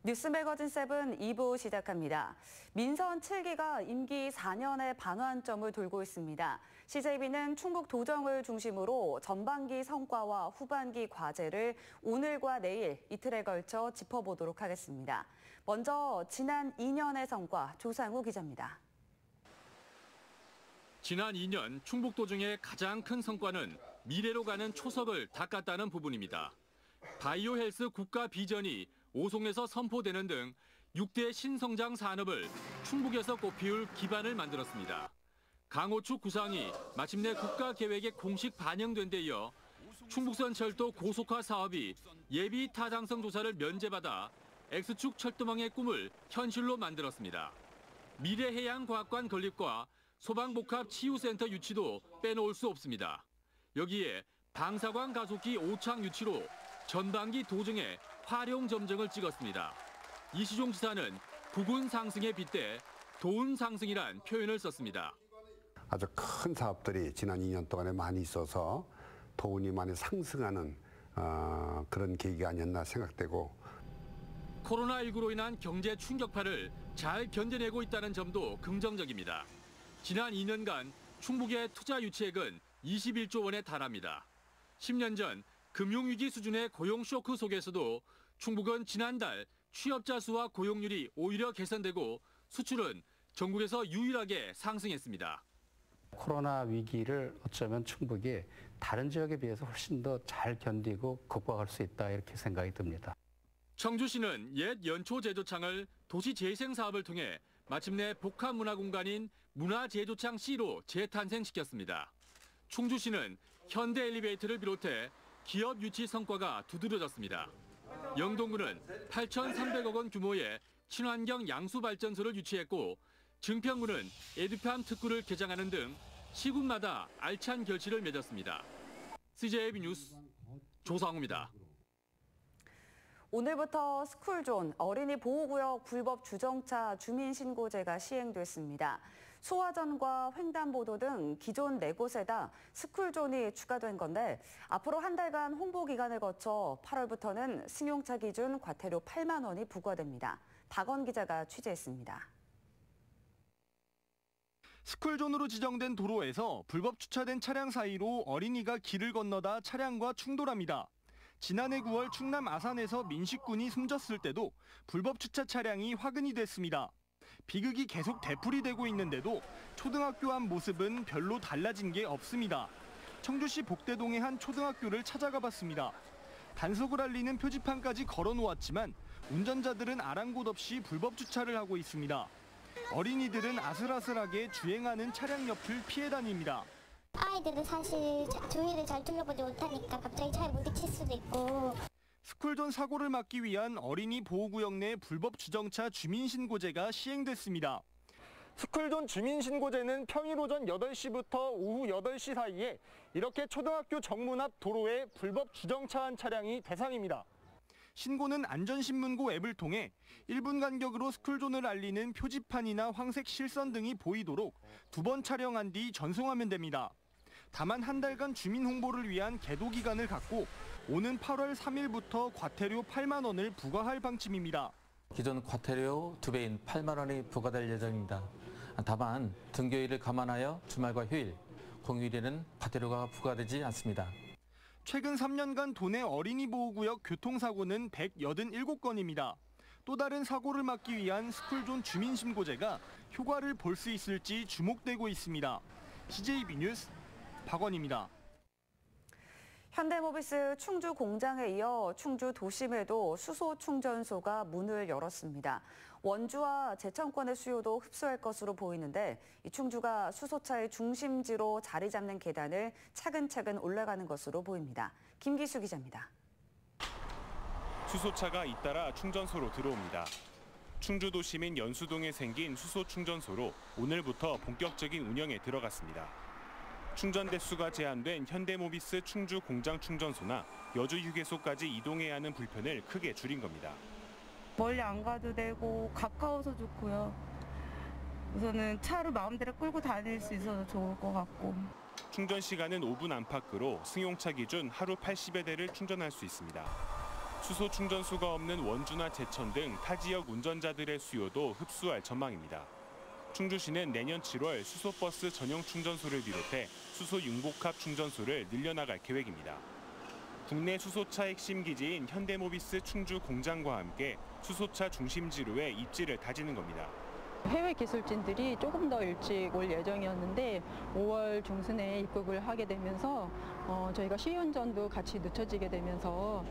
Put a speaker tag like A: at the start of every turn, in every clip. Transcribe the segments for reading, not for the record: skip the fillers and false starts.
A: 뉴스 매거진 7 2부 시작합니다. 민선 7기가 임기 4년의 반환점을 돌고 있습니다. CJB는 충북 도정을 중심으로 전반기 성과와 후반기 과제를 오늘과 내일 이틀에 걸쳐 짚어보도록 하겠습니다. 먼저 지난 2년의 성과 조상우 기자입니다.
B: 지난 2년 충북 도정의 가장 큰 성과는 미래로 가는 초석을 닦았다는 부분입니다. 바이오 헬스 국가 비전이 오송에서 선포되는 등 6대 신성장 산업을 충북에서 꽃피울 기반을 만들었습니다. 강호축 구상이 마침내 국가 계획에 공식 반영된 데 이어 충북선 철도 고속화 사업이 예비 타당성 조사를 면제받아 X축 철도망의 꿈을 현실로 만들었습니다. 미래해양과학관 건립과 소방복합치유센터 유치도 빼놓을 수 없습니다. 여기에 방사광 가속기 5창 유치로 전반기 도정에 활용 점정을 찍었습니다. 이시종 지사는 부군 상승에 빗대 도운 상승이란 표현을 썼습니다.
C: 아주 큰 사업들이 지난 2년 동안에 많이 있어서 도운이 많이 상승하는 그런 계기가 아니었나 생각되고,
B: 코로나19로 인한 경제 충격파를 잘 견뎌내고 있다는 점도 긍정적입니다. 지난 2년간 충북의 투자 유치액은 21조 원에 달합니다. 10년 전 금융위기 수준의 고용 쇼크 속에서도 충북은 지난달 취업자 수와 고용률이 오히려 개선되고 수출은 전국에서 유일하게 상승했습니다.
D: 코로나 위기를 어쩌면 충북이 다른 지역에 비해서 훨씬 더 잘 견디고 극복할 수 있다, 이렇게 생각이 듭니다.
B: 청주시는 옛 연초제조창을 도시재생 사업을 통해 마침내 복합문화공간인 문화제조창 C로 재탄생시켰습니다. 충주시는 현대 엘리베이터를 비롯해 기업 유치 성과가 두드러졌습니다. 영동구는 8,300억 원 규모의 친환경 양수발전소를 유치했고, 증평구는 에듀팜 특구를 개장하는 등 시군마다 알찬 결실을 맺었습니다. CJB 뉴스 조상우입니다.
A: 오늘부터 스쿨존 어린이 보호구역 불법 주정차 주민신고제가 시행됐습니다. 소화전과 횡단보도 등 기존 4곳에다 스쿨존이 추가된 건데, 앞으로 한 달간 홍보 기간을 거쳐 8월부터는 승용차 기준 과태료 8만 원이 부과됩니다. 박원 기자가 취재했습니다.
E: 스쿨존으로 지정된 도로에서 불법 주차된 차량 사이로 어린이가 길을 건너다 차량과 충돌합니다. 지난해 9월 충남 아산에서 민식군이 숨졌을 때도 불법 주차 차량이 화근이 됐습니다. 비극이 계속 되풀이되고 있는데도 초등학교 앞 모습은 별로 달라진 게 없습니다. 청주시 복대동의 한 초등학교를 찾아가 봤습니다. 단속을 알리는 표지판까지 걸어놓았지만 운전자들은 아랑곳 없이 불법 주차를 하고 있습니다. 어린이들은 아슬아슬하게 주행하는 차량 옆을 피해 다닙니다.
F: 아이들은 사실 주위를 잘 둘러보지 못하니까 갑자기 차에 부딪힐 수도 있고.
E: 스쿨존 사고를 막기 위한 어린이 보호구역 내 불법 주정차 주민신고제가 시행됐습니다. 스쿨존 주민신고제는 평일 오전 8시부터 오후 8시 사이에 이렇게 초등학교 정문 앞 도로에 불법 주정차한 차량이 대상입니다. 신고는 안전신문고 앱을 통해 1분 간격으로 스쿨존을 알리는 표지판이나 황색 실선 등이 보이도록 2번 촬영한 뒤 전송하면 됩니다. 다만 한 달간 주민 홍보를 위한 계도 기간을 갖고 오는 8월 3일부터 과태료 8만 원을 부과할 방침입니다.
G: 기존 과태료 2배인 8만 원이 부과될 예정입니다. 다만 등교일을 감안하여 주말과 휴일, 공휴일에는 과태료가 부과되지 않습니다.
E: 최근 3년간 도내 어린이 보호구역 교통사고는 187건입니다. 또 다른 사고를 막기 위한 스쿨존 주민신고제가 효과를 볼 수 있을지 주목되고 있습니다. CJB 뉴스 박원입니다.
A: 현대모비스 충주 공장에 이어 충주 도심에도 수소 충전소가 문을 열었습니다. 원주와 제천권의 수요도 흡수할 것으로 보이는데, 이 충주가 수소차의 중심지로 자리 잡는 계단을 차근차근 올라가는 것으로 보입니다. 김기수 기자입니다.
H: 수소차가 잇따라 충전소로 들어옵니다. 충주 도심인 연수동에 생긴 수소 충전소로 오늘부터 본격적인 운영에 들어갔습니다. 충전 대수가 제한된 현대모비스 충주 공장 충전소나 여주 휴게소까지 이동해야 하는 불편을 크게 줄인 겁니다.
I: 멀리 안 가도 되고 가까워서 좋고요. 우선은 차를 마음대로 끌고 다닐 수 있어서 좋을 것 같고.
H: 충전 시간은 5분 안팎으로 승용차 기준 하루 80여 대를 충전할 수 있습니다. 수소 충전소가 없는 원주나 제천 등 타 지역 운전자들의 수요도 흡수할 전망입니다. 충주시는 내년 7월 수소버스 전용 충전소를 비롯해 수소 융복합 충전소를 늘려나갈 계획입니다. 국내 수소차 핵심 기지인 현대모비스 충주 공장과 함께 수소차 중심지로의 입지를 다지는 겁니다.
J: 해외 기술진들이 조금 더 일찍 올 예정이었는데 5월 중순에 입국을 하게 되면서 저희가 시운전도 같이 늦춰지게 되면서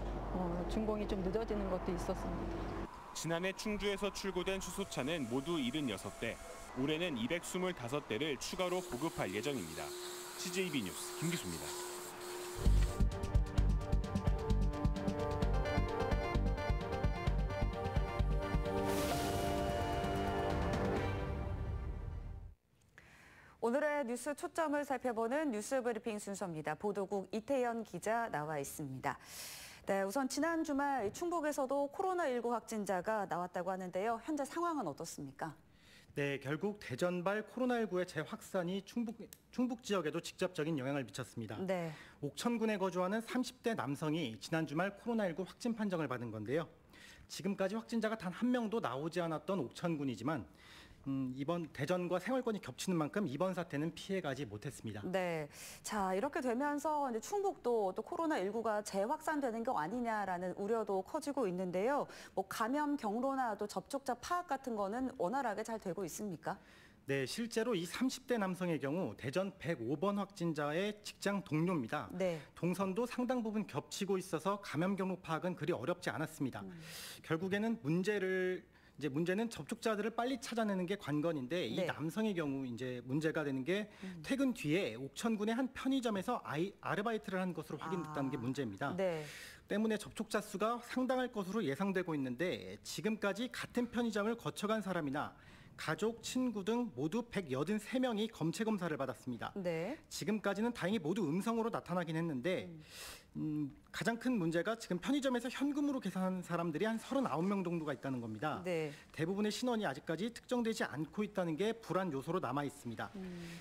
J: 준공이 좀 늦어지는 것도 있었습니다.
H: 지난해 충주에서 출고된 수소차는 모두 76대, 올해는 225대를 추가로 보급할 예정입니다. CJB 뉴스 김기수입니다.
A: 오늘의 뉴스 초점을 살펴보는 뉴스 브리핑 순서입니다. 보도국 이태연 기자 나와 있습니다. 네, 우선 지난 주말 충북에서도 코로나19 확진자가 나왔다고 하는데요. 현재 상황은 어떻습니까?
K: 네, 결국 대전발 코로나19의 재확산이 충북 지역에도 직접적인 영향을 미쳤습니다.
A: 네.
K: 옥천군에 거주하는 30대 남성이 지난 주말 코로나19 확진 판정을 받은 건데요. 지금까지 확진자가 단 한 명도 나오지 않았던 옥천군이지만 이번 대전과 생활권이 겹치는 만큼 이번 사태는 피해가지 못했습니다.
A: 네, 자 이렇게 되면서 이제 충북도 또 코로나19가 재확산되는 거 아니냐라는 우려도 커지고 있는데요. 뭐 감염 경로나 또 접촉자 파악 같은 거는 원활하게 잘 되고 있습니까?
K: 네, 실제로 이 30대 남성의 경우 대전 105번 확진자의 직장 동료입니다.
A: 네.
K: 동선도 상당 부분 겹치고 있어서 감염 경로 파악은 그리 어렵지 않았습니다. 결국에는 문제는 접촉자들을 빨리 찾아내는 게 관건인데 이
A: 네.
K: 남성의 경우 이제 문제가 되는 게 퇴근 뒤에 옥천군의 한 편의점에서 아르바이트를 한 것으로 확인됐다는 게 문제입니다.
A: 네.
K: 때문에 접촉자 수가 상당할 것으로 예상되고 있는데 지금까지 같은 편의점을 거쳐간 사람이나 가족, 친구 등 모두 183명이 검체 검사를 받았습니다.
A: 네.
K: 지금까지는 다행히 모두 음성으로 나타나긴 했는데 가장 큰 문제가 지금 편의점에서 현금으로 계산한 사람들이 한 39명 정도가 있다는 겁니다.
A: 네.
K: 대부분의 신원이 아직까지 특정되지 않고 있다는 게 불안 요소로 남아 있습니다.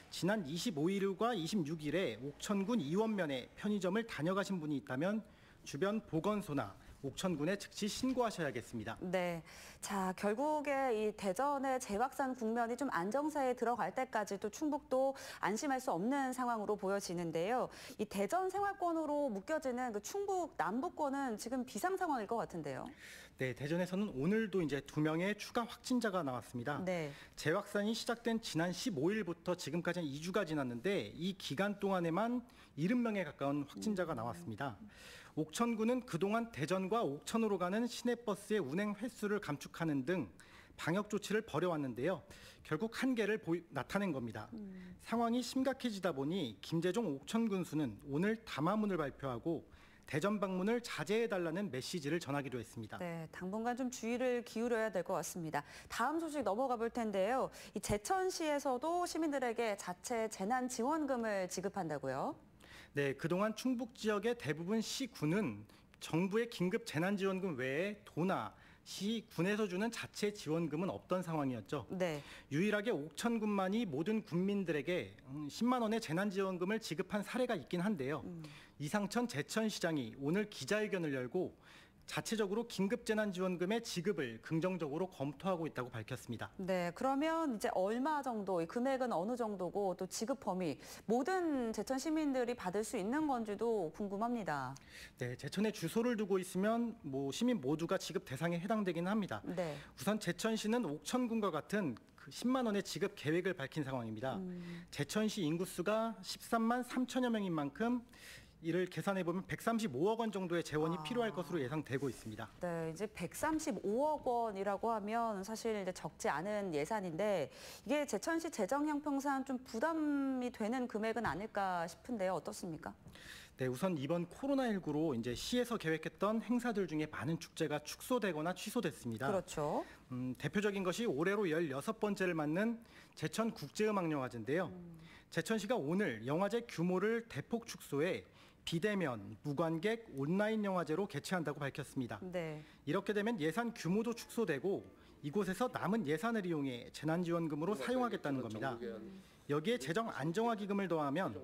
K: 지난 25일과 26일에 옥천군 이원면에 편의점을 다녀가신 분이 있다면 주변 보건소나 옥천군에 즉시 신고하셔야겠습니다.
A: 네, 자 결국에 이 대전의 재확산 국면이 좀 안정세에 들어갈 때까지도 충북도 안심할 수 없는 상황으로 보여지는데요. 이 대전 생활권으로 묶여지는 그 충북 남부권은 지금 비상 상황일 것 같은데요.
K: 네, 대전에서는 오늘도 이제 2명의 추가 확진자가 나왔습니다.
A: 네.
K: 재확산이 시작된 지난 15일부터 지금까지 한 2주가 지났는데 이 기간 동안에만 70명에 가까운 확진자가 나왔습니다. 옥천군은 그동안 대전과 옥천으로 가는 시내버스의 운행 횟수를 감축하는 등 방역 조치를 벌여왔는데요. 결국 한계를 나타낸 겁니다. 상황이 심각해지다 보니 김재종 옥천군수는 오늘 담화문을 발표하고 대전 방문을 자제해달라는 메시지를 전하기도 했습니다.
A: 네, 당분간 좀 주의를 기울여야 될 것 같습니다. 다음 소식 넘어가 볼 텐데요. 이 제천시에서도 시민들에게 자체 재난지원금을 지급한다고요?
K: 네, 그동안 충북 지역의 대부분 시군은 정부의 긴급 재난지원금 외에 도나 시군에서 주는 자체 지원금은 없던 상황이었죠.
A: 네.
K: 유일하게 옥천군만이 모든 군민들에게 10만 원의 재난지원금을 지급한 사례가 있긴 한데요. 이상천 제천시장이 오늘 기자회견을 열고 자체적으로 긴급재난지원금의 지급을 긍정적으로 검토하고 있다고 밝혔습니다.
A: 네, 그러면 이제 얼마 정도, 이 금액은 어느 정도고 또 지급 범위, 모든 제천 시민들이 받을 수 있는 건지도 궁금합니다.
K: 네, 제천에 주소를 두고 있으면 시민 모두가 지급 대상에 해당되기는 합니다.
A: 네.
K: 우선 제천시는 옥천군과 같은 10만 원의 지급 계획을 밝힌 상황입니다. 제천시 인구수가 13만 3천여 명인 만큼 이를 계산해 보면 135억 원 정도의 재원이 필요할 것으로 예상되고 있습니다.
A: 네, 이제 135억 원이라고 하면 사실 이제 적지 않은 예산인데 이게 제천시 재정 형평상 좀 부담이 되는 금액은 아닐까 싶은데요. 어떻습니까?
K: 네, 우선 이번 코로나19로 이제 시에서 계획했던 행사들 중에 많은 축제가 축소되거나 취소됐습니다.
A: 그렇죠.
K: 대표적인 것이 올해로 16번째를 맞는 제천 국제음악영화제인데요. 제천시가 오늘 영화제 규모를 대폭 축소해 비대면, 무관객, 온라인 영화제로 개최한다고 밝혔습니다.
A: 네.
K: 이렇게 되면 예산 규모도 축소되고 이곳에서 남은 예산을 이용해 재난지원금으로 사용하겠다는 겁니다. 여기에 재정 안정화 기금을 더하면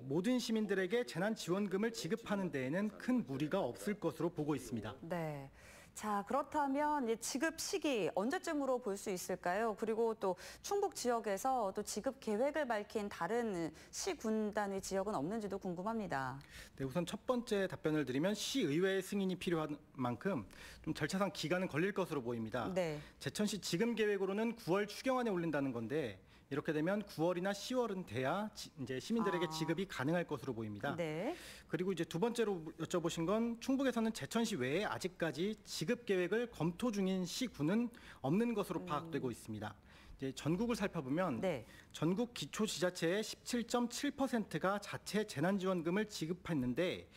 K: 모든 시민들에게 재난지원금을 지급하는 데에는 큰 무리가 없을 것으로 보고 있습니다.
A: 네. 자, 그렇다면 지급 시기 언제쯤으로 볼 수 있을까요? 그리고 또 충북 지역에서 또 지급 계획을 밝힌 다른 시군 단위 지역은 없는지도 궁금합니다.
K: 네, 우선 첫 번째 답변을 드리면 시의회의 승인이 필요한 만큼 좀 절차상 기간은 걸릴 것으로 보입니다.
A: 네.
K: 제천시 지금 계획으로는 9월 추경안에 올린다는 건데 이렇게 되면 9월이나 10월은 돼야 이제 시민들에게 지급이 가능할 것으로 보입니다.
A: 네.
K: 그리고 이제 두 번째로 여쭤보신 건 충북에서는 제천시 외에 아직까지 지급 계획을 검토 중인 시군은 없는 것으로 파악되고 있습니다. 이제 전국을 살펴보면
A: 네.
K: 전국 기초지자체의 17.7%가 자체 재난지원금을 지급했는데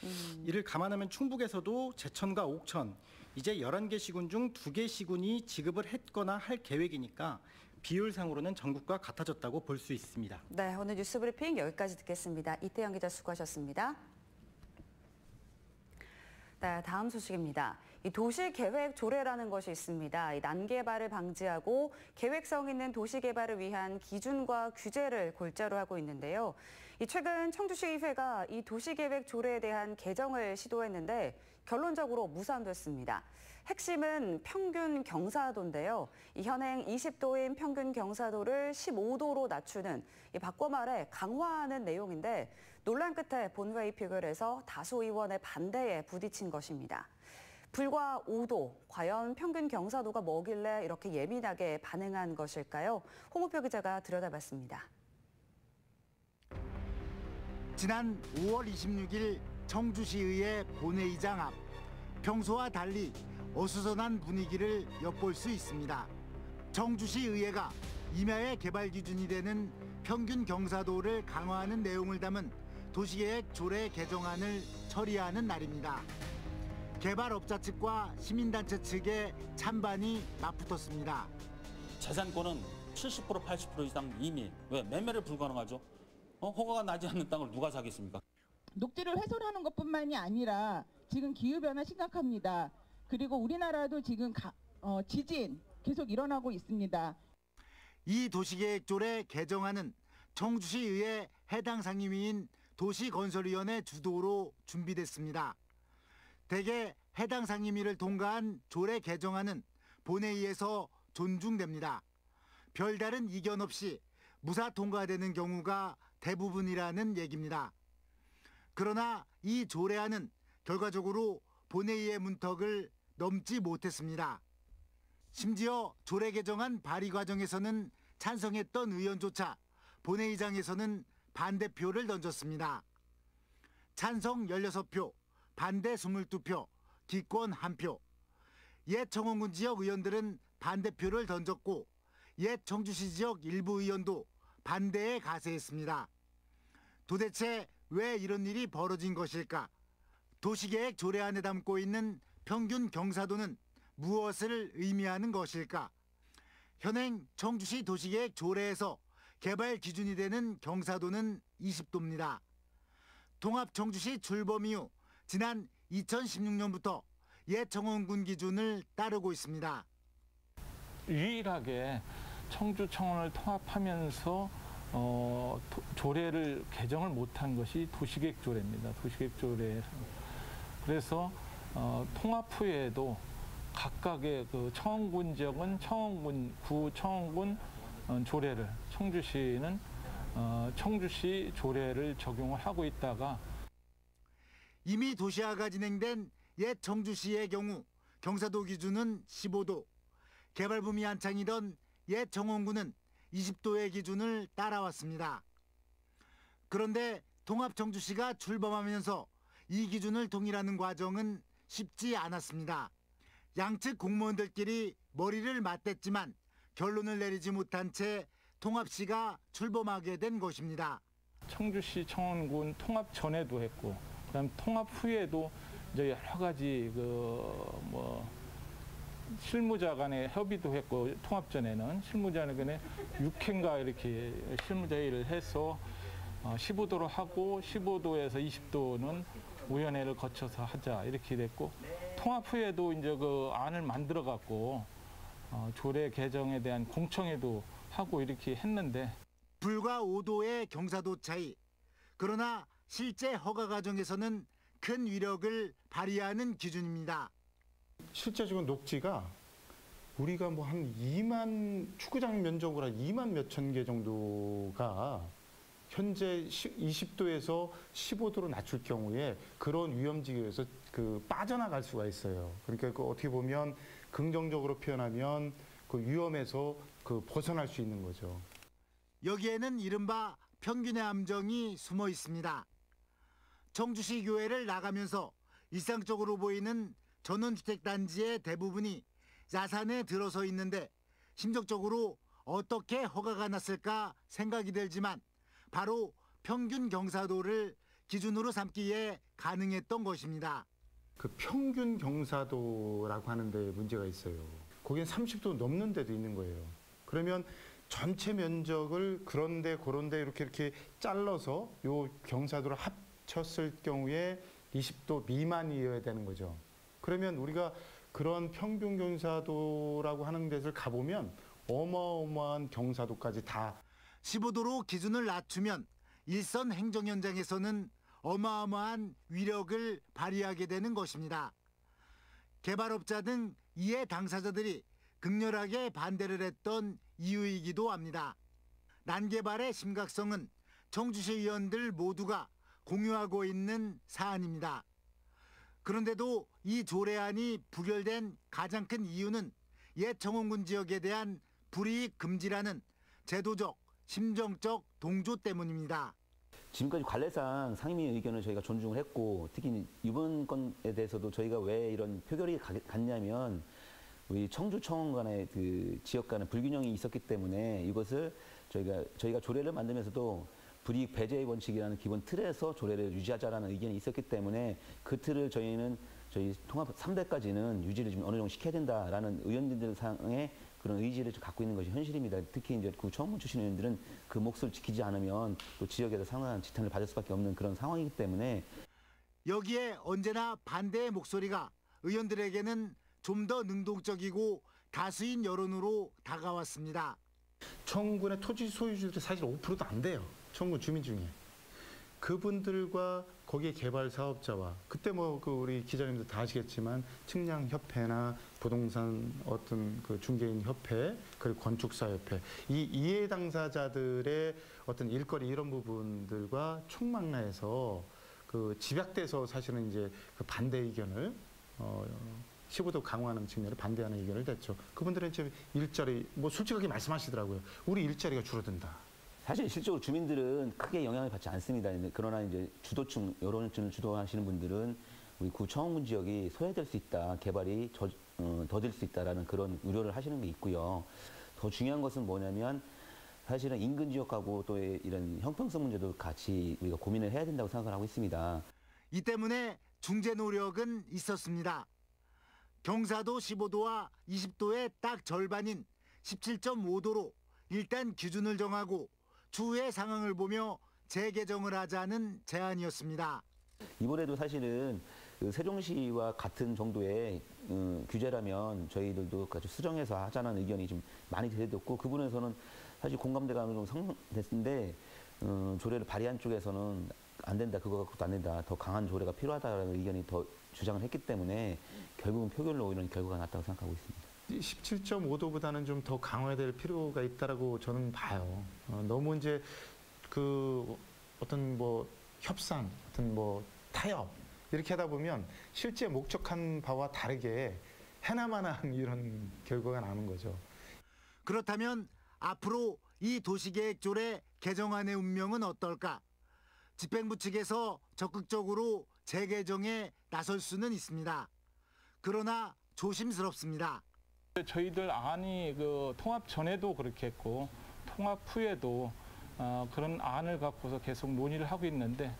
K: 이를 감안하면 충북에서도 제천과 옥천 이제 11개 시군 중 2개 시군이 지급을 했거나 할 계획이니까 비율상으로는 전국과 같아졌다고 볼 수 있습니다.
A: 네, 오늘 뉴스 브리핑 여기까지 듣겠습니다. 이태영 기자 수고하셨습니다. 네, 다음 소식입니다. 이 도시계획 조례라는 것이 있습니다. 이 난개발을 방지하고 계획성 있는 도시개발을 위한 기준과 규제를 골자로 하고 있는데요. 최근 청주시의회가 이 도시계획 조례에 대한 개정을 시도했는데 결론적으로 무산됐습니다. 핵심은 평균 경사도인데요. 현행 20도인 평균 경사도를 15도로 낮추는 바꿔 말해 강화하는 내용인데 논란 끝에 본회의 표결에서 다수 의원의 반대에 부딪힌 것입니다. 불과 5도, 과연 평균 경사도가 뭐길래 이렇게 예민하게 반응한 것일까요? 홍우표 기자가 들여다봤습니다.
L: 지난 5월 26일 청주시의회 본회의장 앞 평소와 달리 어수선한 분위기를 엿볼 수 있습니다. 청주시의회가 임야의 개발 기준이 되는 평균 경사도를 강화하는 내용을 담은 도시계획 조례 개정안을 처리하는 날입니다. 개발업자 측과 시민단체 측의 찬반이 맞붙었습니다.
M: 재산권은 70% 80% 이상 이미 왜 매매를 불가능하죠? 허가가 나지 않는 땅을 누가 사겠습니까?
N: 녹지를 훼손하는 것뿐만이 아니라 지금 기후변화 심각합니다. 그리고 우리나라도 지금 지진 계속 일어나고 있습니다.
L: 이 도시계획조례 개정안은 청주시의회 해당 상임위인 도시건설위원회 주도로 준비됐습니다. 대개 해당 상임위를 통과한 조례 개정안은 본회의에서 존중됩니다. 별다른 이견 없이 무사 통과되는 경우가 대부분이라는 얘기입니다. 그러나 이 조례안은 결과적으로 본회의의 문턱을 넘지 못했습니다. 심지어 조례 개정안 발의 과정에서는 찬성했던 의원조차 본회의장에서는 반대표를 던졌습니다. 찬성 16표, 반대 22표, 기권 1표. 옛 청원군 지역 의원들은 반대표를 던졌고 옛 청주시 지역 일부 의원도 반대에 가세했습니다. 도대체 왜 이런 일이 벌어진 것일까? 도시계획 조례안에 담고 있는 평균 경사도는 무엇을 의미하는 것일까? 현행 청주시 도시계획 조례에서 개발 기준이 되는 경사도는 20도입니다. 통합 청주시 출범 이후 지난 2016년부터 옛 청원군 기준을 따르고 있습니다.
O: 유일하게 청주 청원을 통합하면서 조례를 개정을 못한 것이 도시계획 조례입니다. 도시계획 조례. 그래서 통합 후에도 각각의 그 청원군 지역은 구 청원군 조례를, 청주시는 청주시 조례를 적용을 하고 있다가
L: 이미 도시화가 진행된 옛 청주시의 경우 경사도 기준은 15도, 개발 붐이 한창이던 옛 청원군은 20도의 기준을 따라왔습니다. 그런데 통합 청주시가 출범하면서 이 기준을 통일하는 과정은 쉽지 않았습니다. 양측 공무원들끼리 머리를 맞댔지만 결론을 내리지 못한 채 통합시가 출범하게 된 것입니다.
O: 청주시 청원군 통합 전에도 했고, 그다음 통합 후에도 이제 여러 가지 실무자 간의 협의도 했고, 통합 전에는 실무자 간에 6회인가 이렇게 실무회의를 해서 15도로 하고 15도에서 20도는 위원회를 거쳐서 하자 이렇게 됐고, 통합 후에도 이제 그 안을 만들어 갖고 조례 개정에 대한 공청회도 하고 이렇게 했는데
L: 불과 5도의 경사도 차이. 그러나 실제 허가 과정에서는 큰 위력을 발휘하는 기준입니다.
P: 실제적인 녹지가 우리가 뭐 한 2만 축구장 면적으로 한 2만 몇천 개 정도가 현재 20도에서 15도로 낮출 경우에 그런 위험지역에서 빠져나갈 수가 있어요. 그러니까 어떻게 보면 긍정적으로 표현하면 그 위험에서 벗어날 수 있는 거죠.
L: 여기에는 이른바 평균의 함정이 숨어 있습니다. 청주시 교외를 나가면서 일상적으로 보이는 전원주택단지의 대부분이 야산에 들어서 있는데 심적적으로 어떻게 허가가 났을까 생각이 들지만 바로 평균 경사도를 기준으로 삼기에 가능했던 것입니다.
P: 그 평균 경사도라고 하는 데 문제가 있어요. 거기엔 30도 넘는 데도 있는 거예요. 그러면 전체 면적을 그런데 이렇게 잘라서 요 경사도를 합쳤을 경우에 20도 미만이어야 되는 거죠. 그러면 우리가 그런 평균 경사도라고 하는 데를 가보면 어마어마한 경사도까지 다
L: 15도로 기준을 낮추면 일선 행정 현장에서는 어마어마한 위력을 발휘하게 되는 것입니다. 개발업자 등 이해 당사자들이 극렬하게 반대를 했던 이유이기도 합니다. 난개발의 심각성은 청주시 의원들 모두가 공유하고 있는 사안입니다. 그런데도 이 조례안이 부결된 가장 큰 이유는 옛 정원군 지역에 대한 불이익 금지라는 제도적, 심정적 동조 때문입니다.
Q: 지금까지 관례상 상임위 의견을 저희가 존중을 했고 특히 이번 건에 대해서도 저희가 왜 이런 표결이 갔냐면 우리 청주청원 간의 그 지역 간의 불균형이 있었기 때문에 이것을 저희가 조례를 만들면서도 불이익 배제의 원칙이라는 기본 틀에서 조례를 유지하자라는 의견이 있었기 때문에 그 틀을 저희 통합 3대까지는 유지를 좀 어느 정도 시켜야 된다라는 의원님들 상의 그런 의지를 갖고 있는 것이 현실입니다. 특히 이제 구청원 출신 의원들은 그 몫을 지키지 않으면 또 지역에서 상당한 지탄을 받을 수밖에 없는 그런 상황이기 때문에
L: 여기에 언제나 반대의 목소리가 의원들에게는 좀 더 능동적이고 다수인 여론으로 다가왔습니다.
P: 청군의 토지 소유주들이 사실 5%도 안 돼요. 청군 주민 중에. 그분들과 거기에 개발 사업자와 그때 우리 기자님들 다 아시겠지만 측량협회나 부동산 어떤 그 중개인 협회 그리고 건축사협회 이 이해 당사자들의 어떤 일거리 이런 부분들과 총망라해서 그 집약돼서 사실은 이제 그 반대 의견을 15도 강화하는 측면을 반대하는 의견을 냈죠. 그분들은 이제 일자리 솔직하게 말씀하시더라고요. 우리 일자리가 줄어든다.
Q: 사실 실제로 주민들은 크게 영향을 받지 않습니다. 그러나 이제 주도층, 여론층을 주도하시는 분들은 우리 구청원군 지역이 소외될 수 있다, 개발이 더딜 수 있다라는 그런 우려를 하시는 게 있고요. 더 중요한 것은 뭐냐면 사실은 인근 지역하고 또 이런 형평성 문제도 같이 우리가 고민을 해야 된다고 생각을 하고 있습니다.
L: 이 때문에 중재 노력은 있었습니다. 경사도 15도와 20도의 딱 절반인 17.5도로 일단 기준을 정하고 추후의 상황을 보며 재개정을 하자는 제안이었습니다.
Q: 이번에도 사실은 세종시와 같은 정도의 규제라면 저희들도 같이 수정해서 하자는 의견이 좀 많이 대두됐고 그 부분에서는 사실 공감대가 어느 정도 성됐는데 조례를 발의한 쪽에서는 안 된다, 그거 갖고도 안 된다, 더 강한 조례가 필요하다는 의견이 더 주장을 했기 때문에 결국은 표결로 오는 결과가 났다고 생각하고 있습니다.
P: 17.5도보다는 좀 더 강화될 필요가 있다라고 저는 봐요. 너무 이제 어떤 협상, 어떤 타협 이렇게 하다 보면 실제 목적한 바와 다르게 해나마나한 이런 결과가 나오는 거죠.
L: 그렇다면 앞으로 이 도시계획조례 개정안의 운명은 어떨까? 집행부 측에서 적극적으로 재개정에 나설 수는 있습니다. 그러나 조심스럽습니다.
O: 저희들 안이 통합 전에도 그렇게 했고 통합 후에도 그런 안을 갖고서 계속 논의를 하고 있는데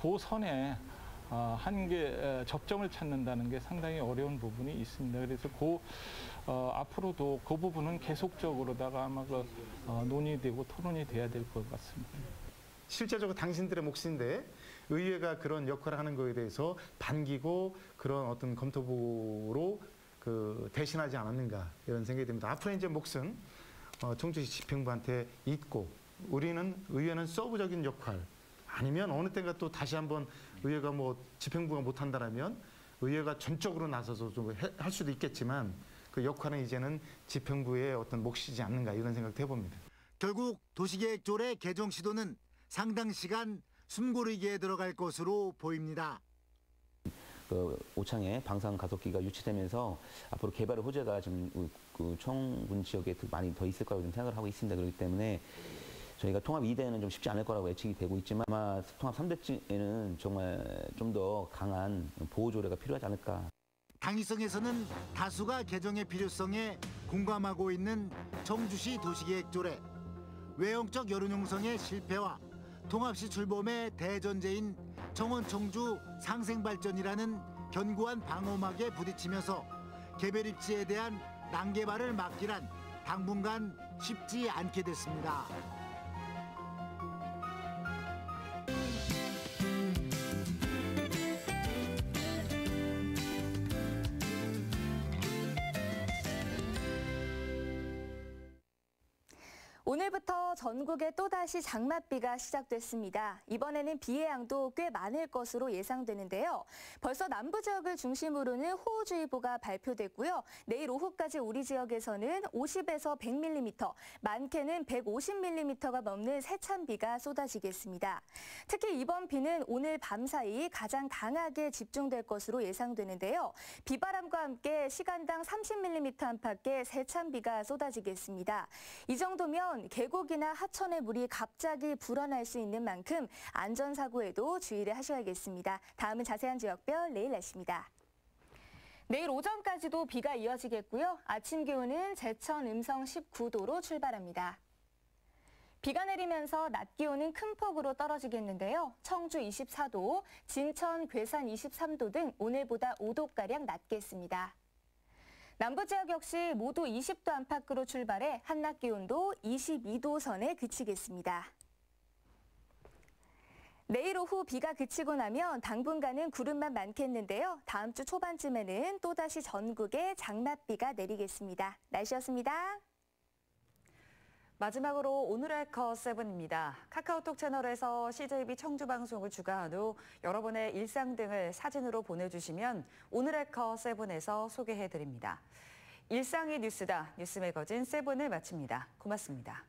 O: 그 선에 한계 접점을 찾는다는 게 상당히 어려운 부분이 있습니다. 그래서 앞으로도 그 부분은 계속적으로다가 아마 논의되고 토론이 돼야 될 것 같습니다.
P: 실제적으로 당신들의 몫인데 의회가 그런 역할을 하는 거에 대해서 반기고 그런 어떤 검토부로 대신하지 않았는가 이런 생각이 듭니다. 앞으로 이제 몫은 청주시 집행부한테 있고 우리는 의회는 서브적인 역할 아니면 어느 때가 또 다시 한번 의회가 집행부가 못한다라면 의회가 전적으로 나서서 좀 할 수도 있겠지만 그 역할은 이제는 집행부의 어떤 몫이지 않는가 이런 생각도 해봅니다.
L: 결국 도시계획조례 개정 시도는 상당 시간 숨고르기에 들어갈 것으로 보입니다.
Q: 오창에 방산 가속기가 유치되면서 앞으로 개발의 호재가 지금 청군 지역에 많이 더 있을 거라고 좀 생각을 하고 있습니다. 그렇기 때문에 저희가 통합 2대는 좀 쉽지 않을 거라고 예측이 되고 있지만 아마 통합 3대에는 정말 좀 더 강한 보호 조례가 필요하지 않을까.
L: 당위성에서는 다수가 개정의 필요성에 공감하고 있는 청주시 도시계획조례. 외형적 여론 형성의 실패와 통합시 출범의 대전제인 청원 청주 상생발전이라는 견고한 방어막에 부딪히면서 개별 입지에 대한 난개발을 막기란 당분간 쉽지 않게 됐습니다.
R: 오늘부터 전국에 또다시 장맛비가 시작됐습니다. 이번에는 비의 양도 꽤 많을 것으로 예상되는데요. 벌써 남부 지역을 중심으로는 호우주의보가 발표됐고요. 내일 오후까지 우리 지역에서는 50에서 100mm, 많게는 150mm가 넘는 세찬 비가 쏟아지겠습니다. 특히 이번 비는 오늘 밤 사이 가장 강하게 집중될 것으로 예상되는데요. 비바람과 함께 시간당 30mm 안팎의 세찬 비가 쏟아지겠습니다. 이 정도면 계곡이나 하천의 물이 갑자기 불어날 수 있는 만큼 안전사고에도 주의를 하셔야겠습니다. 다음은 자세한 지역별 내일 날씨입니다. 내일 오전까지도 비가 이어지겠고요. 아침 기온은 제천, 음성 19도로 출발합니다. 비가 내리면서 낮 기온은 큰 폭으로 떨어지겠는데요. 청주 24도, 진천, 괴산 23도 등 오늘보다 5도가량 낮겠습니다. 남부 지역 역시 모두 20도 안팎으로 출발해 한낮 기온도 22도 선에 그치겠습니다. 내일 오후 비가 그치고 나면 당분간은 구름만 많겠는데요. 다음 주 초반쯤에는 또다시 전국에 장맛비가 내리겠습니다. 날씨였습니다.
A: 마지막으로 오늘의 컷7입니다. 카카오톡 채널에서 CJB 청주방송을 주관한 후 여러분의 일상 등을 사진으로 보내주시면 오늘의 컷7에서 소개해드립니다. 일상이 뉴스다. 뉴스 매거진 7을 마칩니다. 고맙습니다.